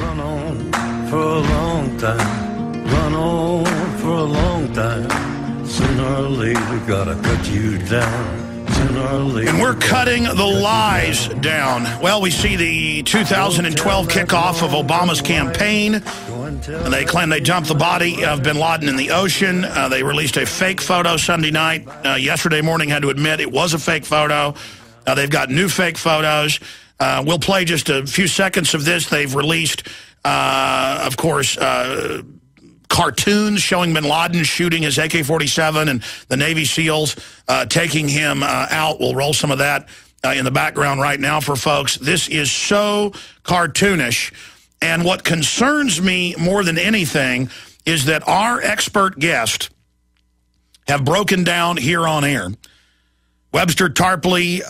Run on for a long time. Run on for a long time. Sooner or later, gotta cut you down. Sooner or later. And we're cutting the lies down. Well, we see the 2012 kickoff of Obama's campaign. And they claim they dumped the body of bin Laden in the ocean. They released a fake photo Sunday night. Yesterday morning had to admit it was a fake photo. They've got new fake photos. We'll play just a few seconds of this. They've released, of course, cartoons showing bin Laden shooting his AK-47 and the Navy SEALs taking him out. We'll roll some of that in the background right now for folks. This is so cartoonish. And what concerns me more than anything is that our expert guests have broken down here on air. Webster Tarpley,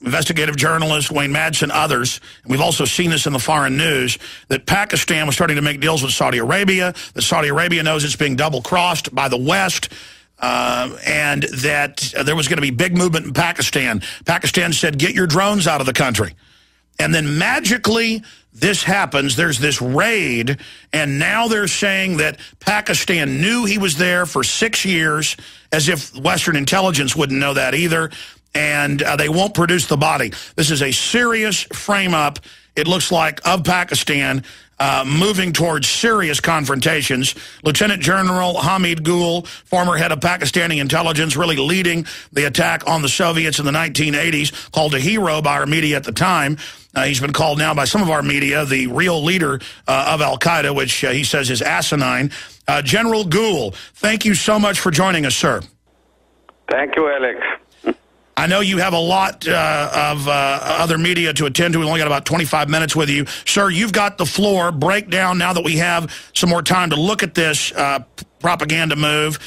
investigative journalist, Wayne Madsen, others, and we've also seen this in the foreign news, that Pakistan was starting to make deals with Saudi Arabia, that Saudi Arabia knows it's being double-crossed by the West, and that there was going to be big movement in Pakistan. Pakistan said, get your drones out of the country. And then magically, this happens. There's this raid, and now they're saying that Pakistan knew he was there for 6 years, as if Western intelligence wouldn't know that either, and they won't produce the body. This is a serious frame-up, it looks like, of Pakistan moving towards serious confrontations. Lieutenant General Hamid Gul, former head of Pakistani intelligence, really leading the attack on the Soviets in the 1980s, called a hero by our media at the time. He's been called now by some of our media the real leader of al-Qaeda, which he says is asinine. General Gul, thank you so much for joining us, sir. Thank you, Alex. I know you have a lot of other media to attend to. We've only got about 25 minutes with you. Sir, you've got the floor. Break down, now that we have some more time to look at this propaganda move,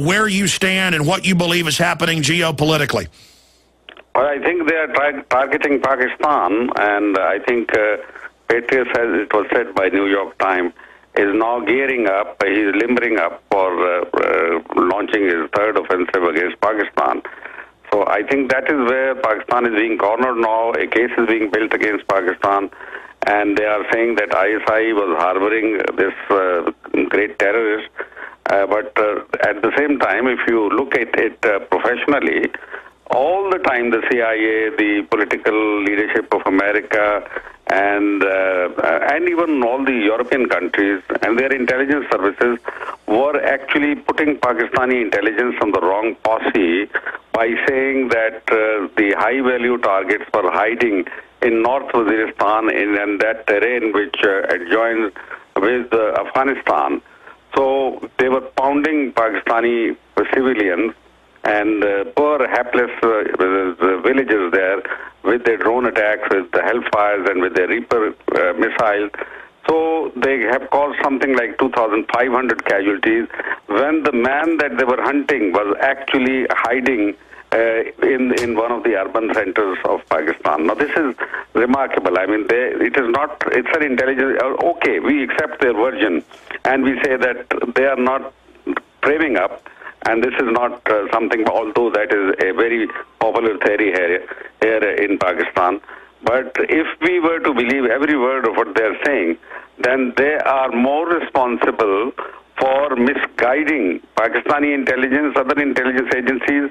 where you stand and what you believe is happening geopolitically. Well, I think they are targeting Pakistan, and I think Patriot, as it was said by New York Times, is now gearing up, he's limbering up for launching his third offensive against Pakistan. So I think that is where Pakistan is being cornered now. A case is being built against Pakistan, and they are saying that ISI was harboring this great terrorist. But at the same time, if you look at it professionally, all the time the CIA, the political leadership of America, and even all the European countries and their intelligence services were actually putting Pakistani intelligence on the wrong posse by saying that the high-value targets were hiding in North Waziristan in that terrain which adjoins with Afghanistan. So they were pounding Pakistani civilians and poor hapless villagers there with their drone attacks, with the Hellfires and with their Reaper missiles. So they have caused something like 2,500 casualties when the man that they were hunting was actually hiding in one of the urban centers of Pakistan. Now this is remarkable. I mean, it's an intelligence, okay, we accept their version and we say that they are not framing up. And this is not something, although that is a very popular theory here in Pakistan. But if we were to believe every word of what they are saying, then they are more responsible for misguiding Pakistani intelligence, other intelligence agencies,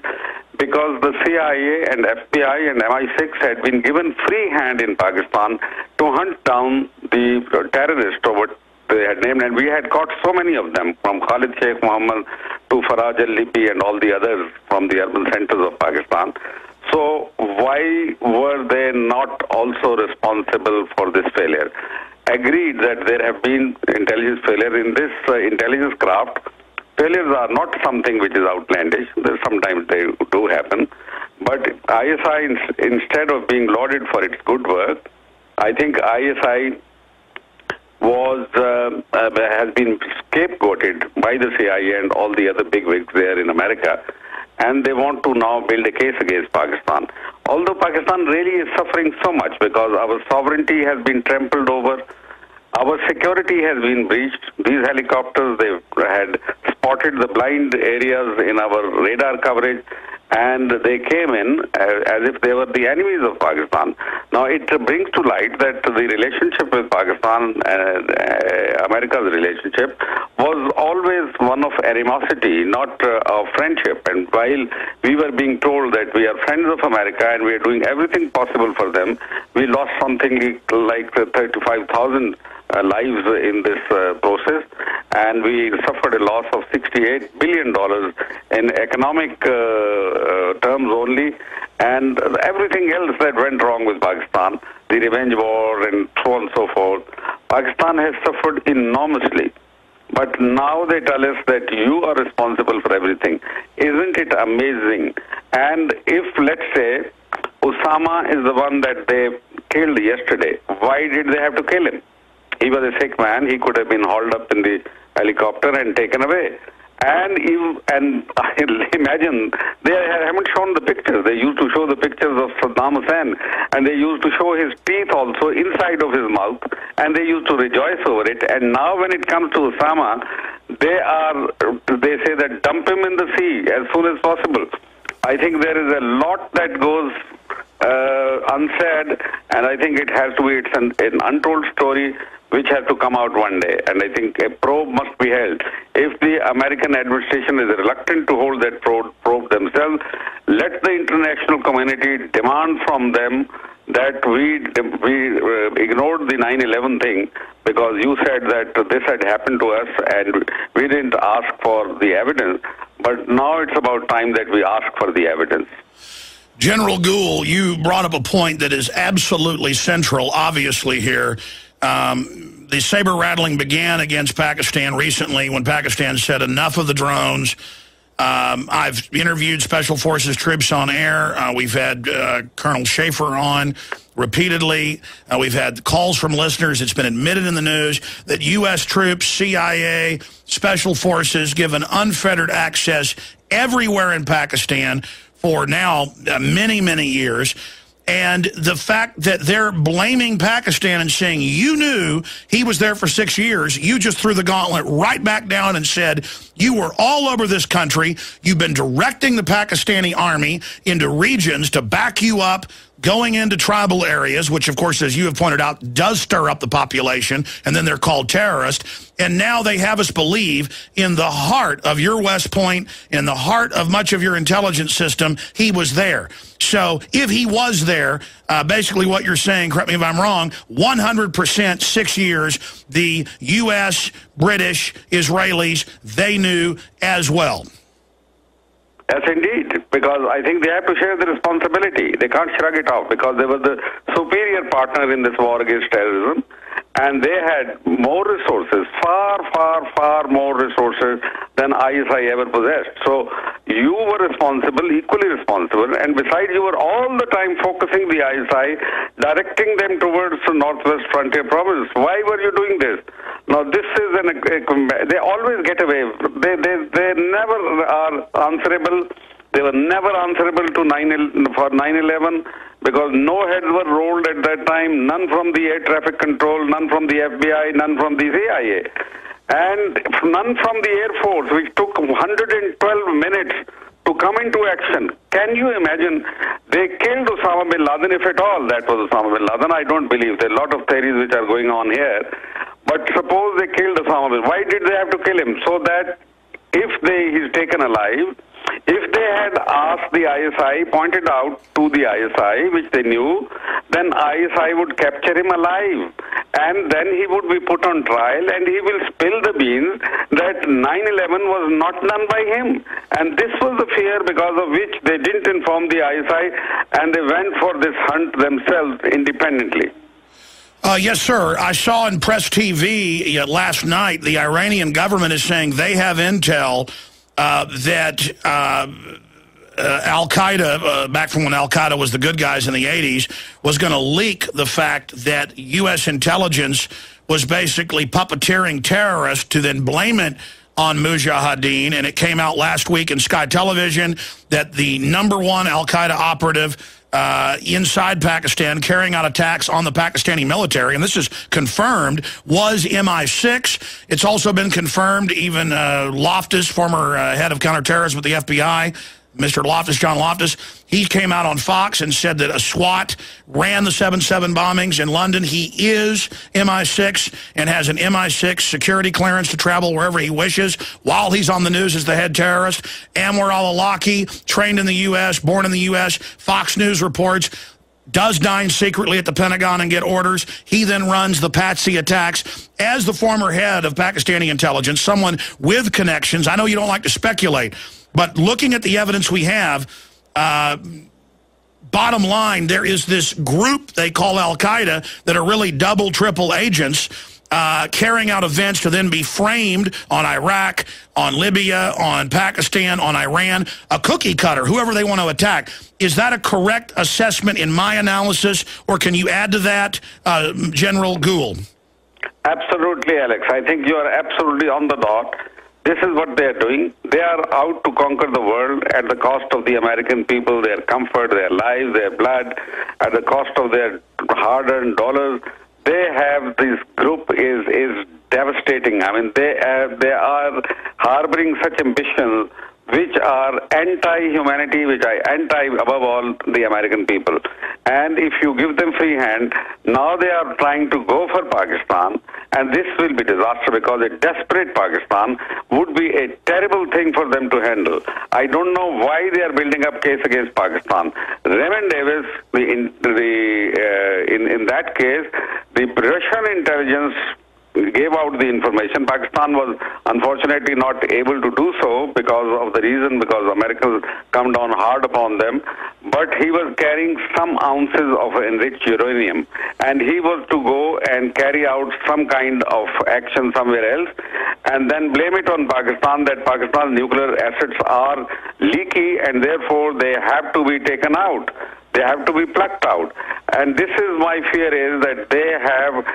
because the CIA and FBI and MI6 had been given free hand in Pakistan to hunt down the terrorists or what they had named, and we had caught so many of them, from Khalid Sheikh Mohammed to Faraj al-Libi and all the others from the urban centers of Pakistan. So why were they not also responsible for this failure? Agreed that there have been intelligence failure in this intelligence craft. Failures are not something which is outlandish. Sometimes they do happen. But ISI, instead of being lauded for its good work, I think ISI has been scapegoated by the CIA and all the other bigwigs there in America, and they want to now build a case against Pakistan. Although Pakistan really is suffering so much because our sovereignty has been trampled over, our security has been breached. These helicopters, they had spotted the blind areas in our radar coverage, and they came in as if they were the enemies of Pakistan. Now, it brings to light that the relationship with Pakistan, America's relationship, was always one of animosity, not of friendship. And while we were being told that we are friends of America and we are doing everything possible for them, we lost something like 35,000 lives in this process, and we suffered a loss of $68 billion in economic terms only, and everything else that went wrong with Pakistan, the revenge war and so on and so forth. Pakistan has suffered enormously. But now they tell us that you are responsible for everything. Isn't it amazing? And if, let's say, Osama is the one that they killed yesterday, why did they have to kill him? He was a sick man. He could have been hauled up in the helicopter and taken away. And imagine, they haven't shown the pictures. They used to show the pictures of Saddam Hussein, and they used to show his teeth also inside of his mouth, and they used to rejoice over it. And now when it comes to Osama, they say that dump him in the sea as soon as possible. I think there is a lot that goes unsaid, and I think it has to be, it's an untold story which has to come out one day. And I think a probe must be held. If the American administration is reluctant to hold that probe themselves, let the international community demand from them that we ignored the 9/11 thing because you said that this had happened to us and we didn't ask for the evidence. But now it's about time that we ask for the evidence. General Gul, you brought up a point that is absolutely central, obviously, here. The saber rattling began against Pakistan recently when Pakistan said enough of the drones. I've interviewed Special Forces troops on air. We've had Colonel Schaefer on repeatedly. We've had calls from listeners. It's been admitted in the news that U.S. troops, CIA, Special Forces given unfettered access everywhere in Pakistan for now many, many years. And the fact that they're blaming Pakistan and saying, you knew he was there for 6 years, you just threw the gauntlet right back down and said, you were all over this country, you've been directing the Pakistani army into regions to back you up, going into tribal areas, which, of course, as you have pointed out, does stir up the population, and then they're called terrorists. And now they have us believe in the heart of your West Point, in the heart of much of your intelligence system, he was there. So if he was there, basically what you're saying, correct me if I'm wrong, 100% 6 years, the U.S., British, Israelis, they knew as well. Yes, indeed, because I think they have to share the responsibility. They can't shrug it off because they were the superior partner in this war against terrorism, and they had more resources, far more resources than ISI ever possessed. So you were responsible, equally responsible, and besides you were all the time focusing the ISI, directing them towards the Northwest Frontier Province. Why were you doing this? Now this is they always get away. They never are answerable. They were never answerable to 9/11 because no heads were rolled at that time, none from the air traffic control, none from the FBI, none from the CIA, and none from the Air Force, which took 112 minutes to come into action. Can you imagine? They killed Osama bin Laden, if at all that was Osama bin Laden. I don't believe. There are a lot of theories which are going on here. But suppose they killed Osama bin Laden. Why did they have to kill him? So that if he's taken alive, if they had asked the ISI, pointed out to the ISI, which they knew, then ISI would capture him alive. And then he would be put on trial and he will spill the beans that 9/11 was not done by him. And this was the fear because of which they didn't inform the ISI and they went for this hunt themselves independently. Yes, sir. I saw on Press TV last night the Iranian government is saying they have intel that Al-Qaeda, back from when Al-Qaeda was the good guys in the 80s, was going to leak the fact that U.S. intelligence was basically puppeteering terrorists to then blame it on Mujahideen. And it came out last week in Sky Television that the #1 Al-Qaeda operative inside Pakistan carrying out attacks on the Pakistani military, and this is confirmed, was MI6. It's also been confirmed, even Loftus, former head of counterterrorism with the FBI, Mr. Loftus, John Loftus, he came out on Fox and said that a SWAT ran the 7/7 bombings in London. He is MI6 and has an MI6 security clearance to travel wherever he wishes while he's on the news as the head terrorist. Anwar al-Awlaki, trained in the U.S., born in the U.S., Fox News reports, does dine secretly at the Pentagon and get orders. He then runs the Patsy attacks. As the former head of Pakistani intelligence, someone with connections, I know you don't like to speculate, but looking at the evidence we have, bottom line, there is this group they call Al-Qaeda that are really double, triple agents carrying out events to then be framed on Iraq, on Libya, on Pakistan, on Iran, a cookie cutter, whoever they want to attack. Is that a correct assessment in my analysis, or can you add to that, General Gul? Absolutely, Alex. I think you are absolutely on the dot. This is what they are doing. They are out to conquer the world at the cost of the American people, their comfort, their lives, their blood, at the cost of their hard-earned dollars. They have, this group is devastating. I mean, they are harboring such ambitions which are anti-humanity, which are above all, the American people. And if you give them free hand, now they are trying to go for Pakistan, and this will be disaster because a desperate Pakistan would be a terrible thing for them to handle. I don't know why they are building up case against Pakistan. Raymond Davis, in that case, the Russian intelligence gave out the information. Pakistan was unfortunately not able to do so because Americans come down hard upon them. But he was carrying some ounces of enriched uranium, and he was to go and carry out some kind of action somewhere else, and then blame it on Pakistan that Pakistan's nuclear assets are leaky, and therefore they have to be taken out. They have to be plucked out. And this is my fear, is that they have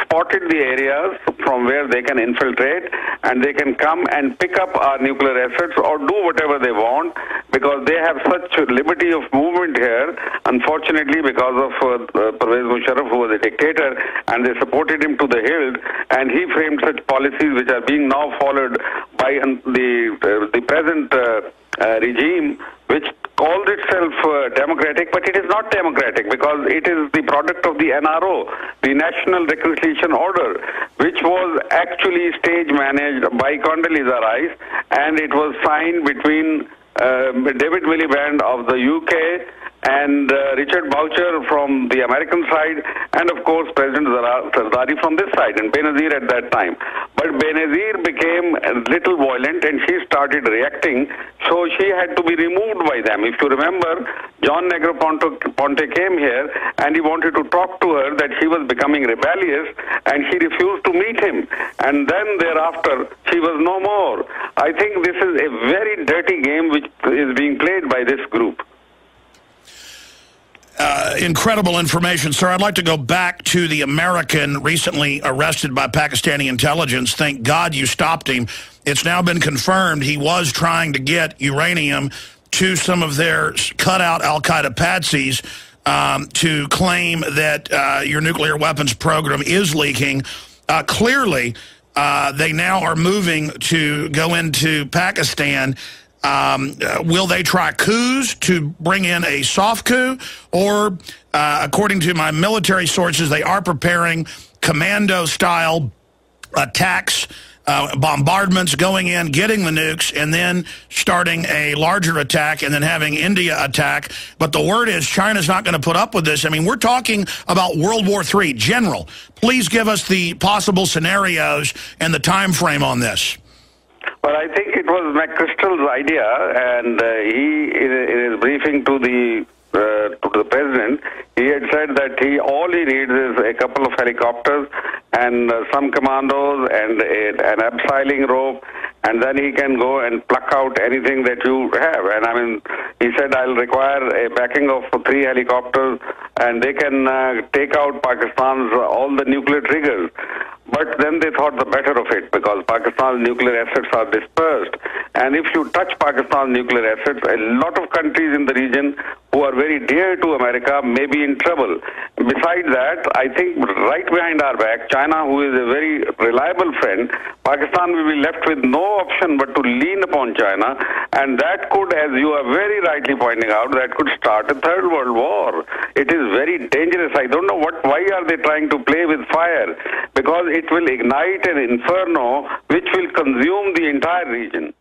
spotted the areas from where they can infiltrate, and they can come and pick up our nuclear assets or do whatever they want, because they have such liberty of movement here, unfortunately, because of Pervez Musharraf, who was a dictator, and they supported him to the hilt, and he framed such policies which are being now followed by the present regime, which called itself democratic, but it is not democratic because it is the product of the NRO, the National Reconciliation Order, which was actually stage managed by Condoleezza Rice, and it was signed between David Miliband of the UK and Richard Boucher from the American side, and of course President Zardari from this side, and Benazir at that time. But Benazir became a little violent and she started reacting, so she had to be removed by them. If you remember, John Negroponte came here and he wanted to talk to her that she was becoming rebellious, and she refused to meet him. And then thereafter, she was no more. I think this is a very dirty game which is being played by this group. Incredible information, sir. I'd like to go back to the American recently arrested by Pakistani intelligence. Thank God you stopped him. It's now been confirmed he was trying to get uranium to some of their cutout al-Qaeda patsies to claim that your nuclear weapons program is leaking. Clearly, they now are moving to go into Pakistan. Will they try coups to bring in a soft coup? Or, according to my military sources, they are preparing commando-style attacks, bombardments, going in, getting the nukes, and then starting a larger attack, and then having India attack. But the word is China's not going to put up with this. I mean, we're talking about World War III. General, please give us the possible scenarios and the time frame on this. Well, I think it was McChrystal's idea, and he, in his briefing to the president, he had said that all he needs is a couple of helicopters and some commandos and an abseiling rope, and then he can go and pluck out anything that you have. And I mean, he said, I'll require a backing of 3 helicopters, and they can take out Pakistan's all the nuclear triggers. But then they thought the better of it, because Pakistan's nuclear assets are dispersed, And if you touch Pakistan's nuclear assets, a lot of countries in the region who are very dear to America may be in trouble. Besides that, I think right behind our back, China, who is a very reliable friend, Pakistan will be left with no option but to lean upon China, and that could, as you are very rightly pointing out, that could start a third world war. It is very dangerous. I don't know why are they trying to play with fire, because it will ignite an inferno which will consume the entire region.